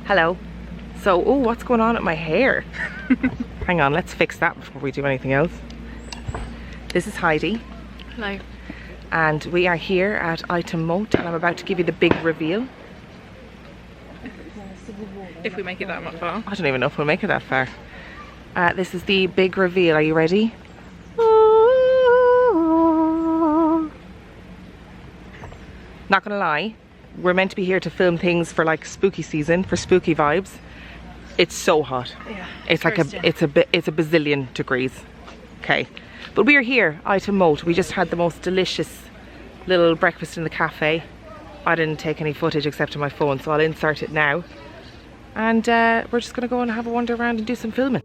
Hello. So, oh, what's going on with my hair? Hang on, let's fix that before we do anything else. This is Heidi. Hello. And we are here at Ightham Mote, and I'm about to give you the big reveal. If we make it that much far. I don't even know if we'll make it that far. This is the big reveal. Are you ready? Not gonna lie, we're meant to be here to film things for like spooky season, for spooky vibes. It's so hot. Yeah. It's like it's a bazillion degrees. Okay. But we are here, Ightham Mote. We just had the most delicious little breakfast in the cafe. I didn't take any footage except on my phone, so I'll insert it now. And we're just gonna go and have a wander around and do some filming.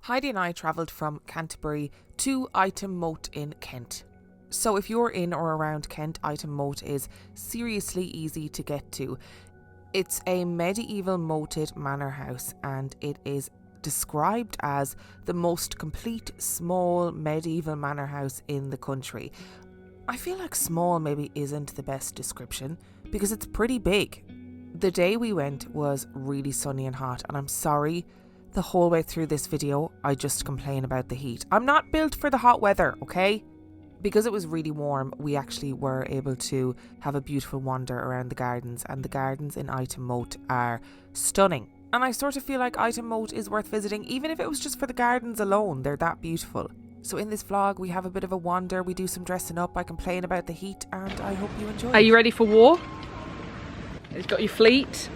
Heidi and I travelled from Canterbury to Ightham Mote in Kent. So if you're in or around Kent, Ightham Mote is seriously easy to get to. It's a medieval moated manor house, and it is described as the most complete small medieval manor house in the country. I feel like small maybe isn't the best description because it's pretty big. The day we went was really sunny and hot, and I'm sorry, the whole way through this video I just complain about the heat. I'm not built for the hot weather, okay? Because it was really warm, we actually were able to have a beautiful wander around the gardens, and the gardens in Ightham Mote are stunning. And I sort of feel like Ightham Mote is worth visiting, even if it was just for the gardens alone. They're that beautiful. So in this vlog we have a bit of a wander, we do some dressing up, I complain about the heat, and I hope you enjoy. Are you ready for war? You've got your fleet.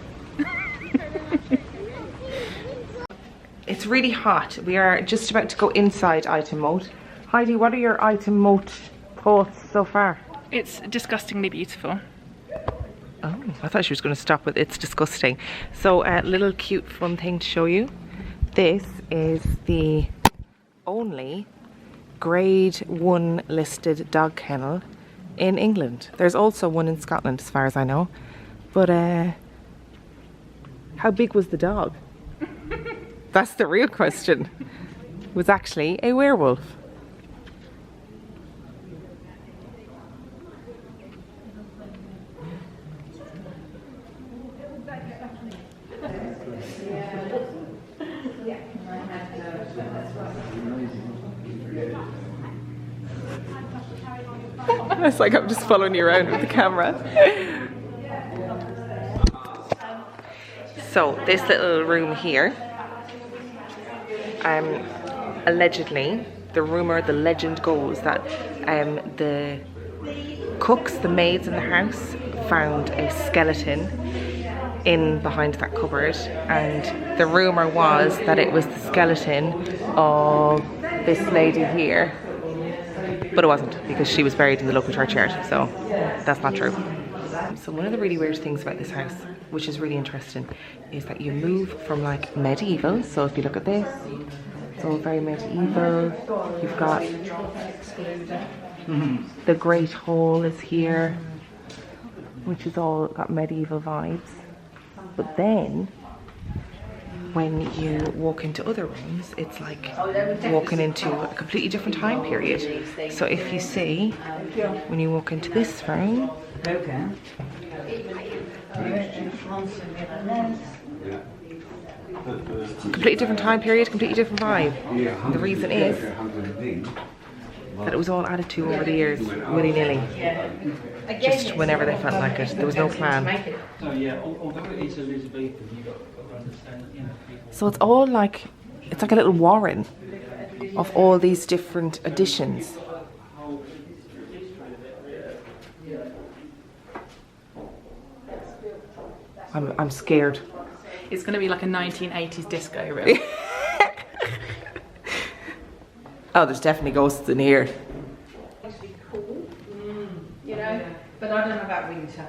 It's really hot. We are just about to go inside Ightham Mote. Heidi, what are your Ightham Mote thoughts so far? It's disgustingly beautiful. Oh, I thought she was going to stop with it's disgusting. So a little cute fun thing to show you. This is the only grade 1 listed dog kennel in England. There's also one in Scotland as far as I know. But how big was the dog? That's the real question. It was actually a werewolf. It's like I'm just following you around with the camera. So this little room here, allegedly, the legend goes that the cooks, the maids in the house, found a skeleton in behind that cupboard, and the rumour was that it was the skeleton of this lady here, but it wasn't, because she was buried in the local churchyard, so that's not true. So one of the really weird things about this house, which is really interesting, is that you move from like medieval. So if you look at this, it's all very medieval. You've got the Great Hall is here, which is all got medieval vibes. But then when you walk into other rooms, it's like walking into a completely different time period. So if you see, when you walk into this room, completely different time period, completely different vibe. And the reason is that it was all added to over the years, willy-nilly, just whenever they felt like it. There was no plan. So it's all like, it's like a little warren of all these different additions. I'm scared. It's going to be like a 1980s disco room. Oh, there's definitely ghosts in here. You know, but I don't know about winter.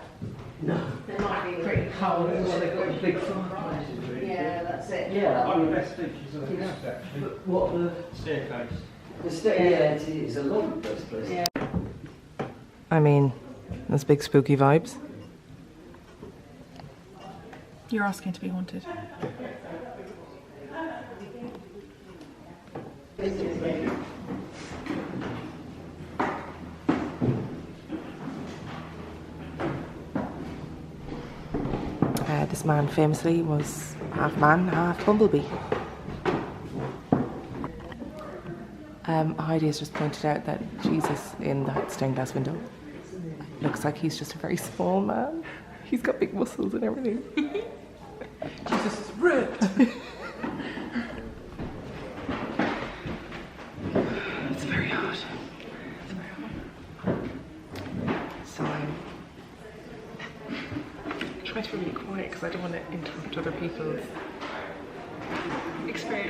No. They might be pretty cold. Well, they've got big fireplaces. Yeah, that's it. Yeah, one of the best features of the house, actually. What, the Staircase. The staircase? Yeah, it's a lovely place. Yeah. I mean, there's big spooky vibes. You're asking to be haunted. This man famously was half man, half bumblebee. Heidi has just pointed out that Jesus in that stained glass window looks like he's just a very small man. He's got big muscles and everything. Jesus is ripped. It's very hot. So I'm trying to be really quiet because I don't want to interrupt other people's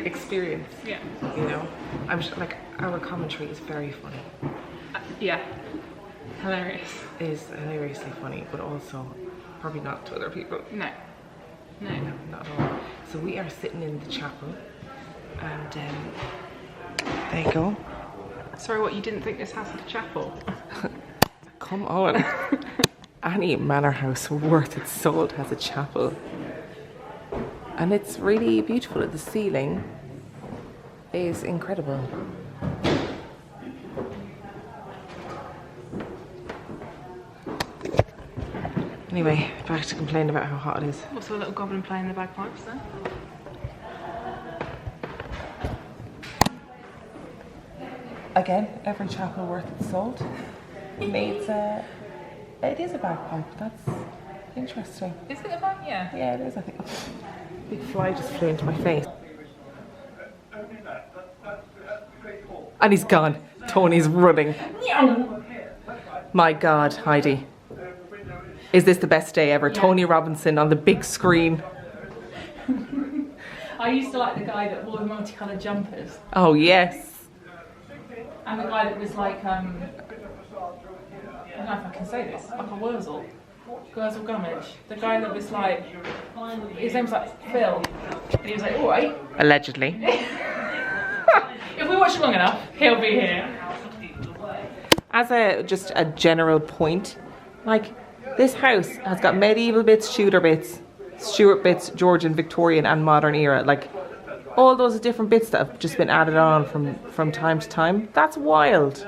experience. Yeah. You know, I'm just, like, our commentary is very funny. Yeah. Hilarious. It is hilariously funny, but also probably not to other people. No. No. No, not at all. So we are sitting in the chapel, and there you go. Sorry, what, you didn't think this house had a chapel? Come on. Any manor house worth its salt has a chapel. And it's really beautiful. The ceiling is incredible. Anyway, back to complaining about how hot it is. Also a little goblin playing the bagpipes there. Again, every chapel worth its salt needs a... It is a bagpipe. That's interesting. Is it a bag? Yeah. Yeah, it is, I think. Big fly just flew into my face. And he's gone. Tony's running. My God, Heidi. Is this the best day ever? Yeah. Tony Robinson on the big screen. I used to like the guy that wore the multicoloured jumpers. Oh, yes. And the guy that was like, I don't know if I can say this, like a Wurzel. Wurzel Gummidge. The guy that was like, his name was like Phil. And he was like, alright. Allegedly. If we watch it long enough, he'll be here. As just a general point, like, this house has got medieval bits, Tudor bits, Stuart bits, Georgian, Victorian and modern era. Like, all those different bits that have just been added on from time to time. That's wild.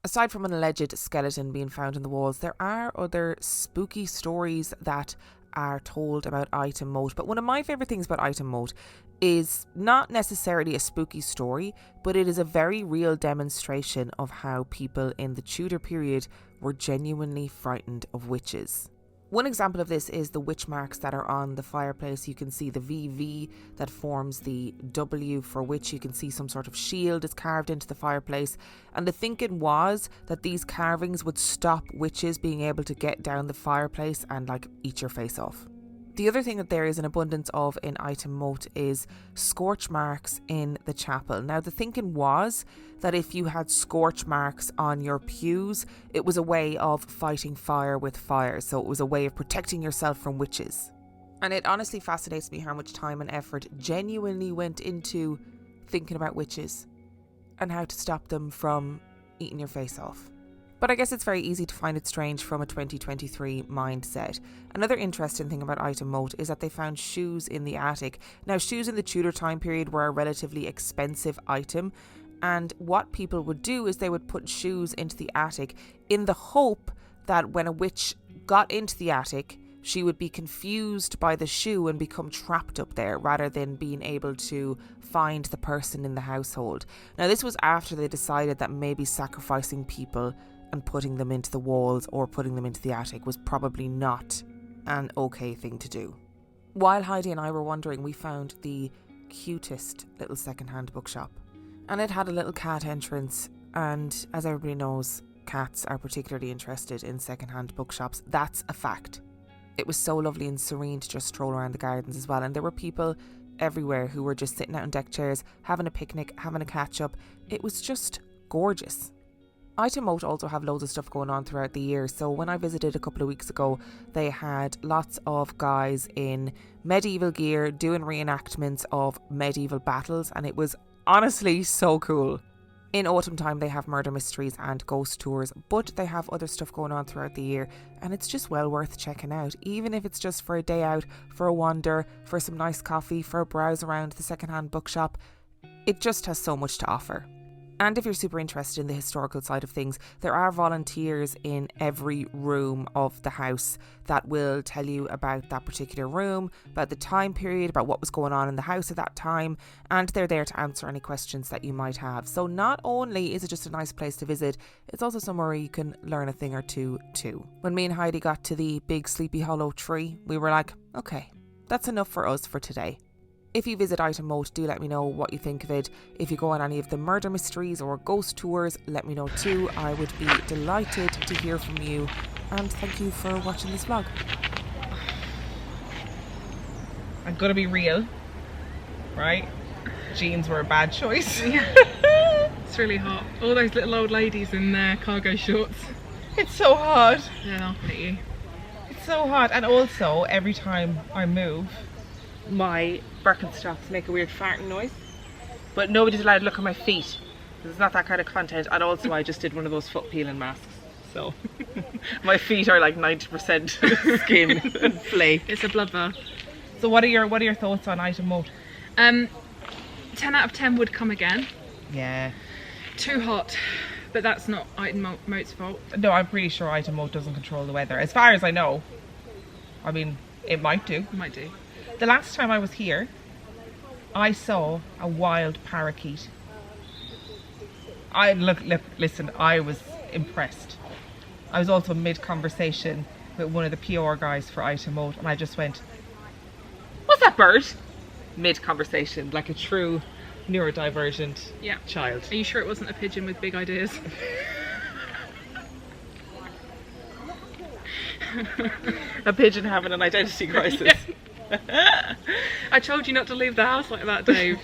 Aside from an alleged skeleton being found in the walls, there are other spooky stories that are told about Ightham Mote. But one of my favourite things about Ightham Mote is not necessarily a spooky story, but it is a very real demonstration of how people in the Tudor period were genuinely frightened of witches. One example of this is the witch marks that are on the fireplace. You can see the VV that forms the W for witch. You can see some sort of shield is carved into the fireplace. And the thinking was that these carvings would stop witches being able to get down the fireplace and like eat your face off. The other thing that there is an abundance of in Ightham Mote is scorch marks in the chapel. Now, the thinking was that if you had scorch marks on your pews, it was a way of fighting fire with fire. So it was a way of protecting yourself from witches. And it honestly fascinates me how much time and effort genuinely went into thinking about witches and how to stop them from eating your face off. But I guess it's very easy to find it strange from a 2023 mindset. Another interesting thing about Ightham Mote is that they found shoes in the attic. Now, shoes in the Tudor time period were a relatively expensive item, and what people would do is they would put shoes into the attic in the hope that when a witch got into the attic, she would be confused by the shoe and become trapped up there rather than being able to find the person in the household. Now, this was after they decided that maybe sacrificing people and putting them into the walls or putting them into the attic was probably not an okay thing to do. While Heidi and I were wandering, we found the cutest little second-hand bookshop. And it had a little cat entrance, and as everybody knows, cats are particularly interested in second-hand bookshops. That's a fact. It was so lovely and serene to just stroll around the gardens as well, and there were people everywhere who were just sitting out on deck chairs, having a picnic, having a catch-up. It was just gorgeous. Ightham Mote also have loads of stuff going on throughout the year. So when I visited a couple of weeks ago, they had lots of guys in medieval gear doing reenactments of medieval battles, and it was honestly so cool. In autumn time, they have murder mysteries and ghost tours, but they have other stuff going on throughout the year, and it's just well worth checking out, even if it's just for a day out, for a wander, for some nice coffee, for a browse around the secondhand bookshop. It just has so much to offer. And if you're super interested in the historical side of things, there are volunteers in every room of the house that will tell you about that particular room, about the time period, about what was going on in the house at that time, and they're there to answer any questions that you might have. So not only is it just a nice place to visit, it's also somewhere where you can learn a thing or two too. When me and Heidi got to the big Sleepy Hollow tree, we were like, okay, that's enough for us for today. If you visit Ightham Mote, do let me know what you think of it. If you go on any of the murder mysteries or ghost tours, let me know too. I would be delighted to hear from you. And thank you for watching this vlog. I'm gonna be real, right? Jeans were a bad choice. Yeah. It's really hot. All those little old ladies in their cargo shorts. It's so hot. They're laughing at you. It's so hot. And also, every time I move, my Birkenstocks make a weird farting noise, but nobody's allowed to look at my feet. It's not that kind of content. And also I just did one of those foot peeling masks, so my feet are like 90% skin and flake. It's a bloodbath. So what are your thoughts on Ightham Mote? 10 out of 10 would come again. Yeah. Too hot, but that's not Ightham Mote's fault. No, I'm pretty sure Ightham Mote doesn't control the weather, as far as I know. I mean, it might do. It might do. The last time I was here, I saw a wild parakeet. Listen, I was impressed. I was also mid-conversation with one of the PR guys for Ightham Mote, and I just went, "What's that bird?" Mid-conversation, like a true neurodivergent child. Are you sure it wasn't a pigeon with big ideas? A pigeon having an identity crisis. I told you not to leave the house like that, Dave.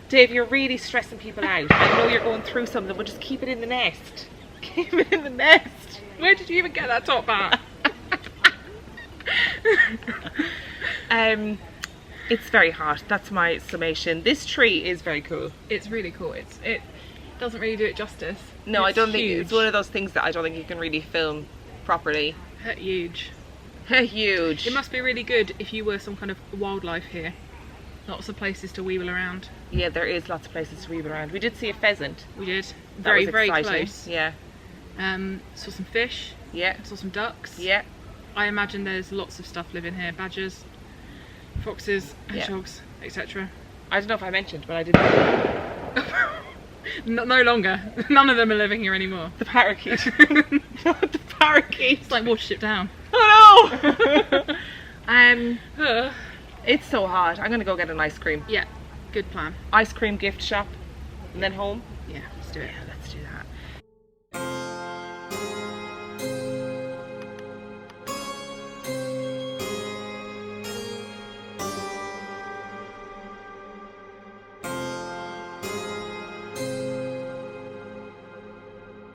Dave, you're really stressing people out. I know you're going through something, but just keep it in the nest. Keep it in the nest. Where did you even get that top hat? It's very hot. That's my summation. This tree is very cool. It's really cool. It doesn't really do it justice. No, it's I don't think huge. it's one of those things that I don't think you can really film properly. Huge. Huge. It must be really good if you were some kind of wildlife here. Lots of places to weevil around. Yeah, there is lots of places to weave around. We did see a pheasant. We did. That Very, was very exciting. close. Yeah. Saw some fish. Yeah. Saw some ducks. Yeah. I imagine there's lots of stuff living here. Badgers, foxes, Yeah. hedgehogs, etc. I don't know if I mentioned, but I did. No longer. None of them are living here anymore. The parakeet. The parakeet. It's like Watership Down. Oh no! It's so hot. I'm gonna go get an ice cream. Yeah, good plan. Ice cream gift shop, and then home. Yeah, let's do it.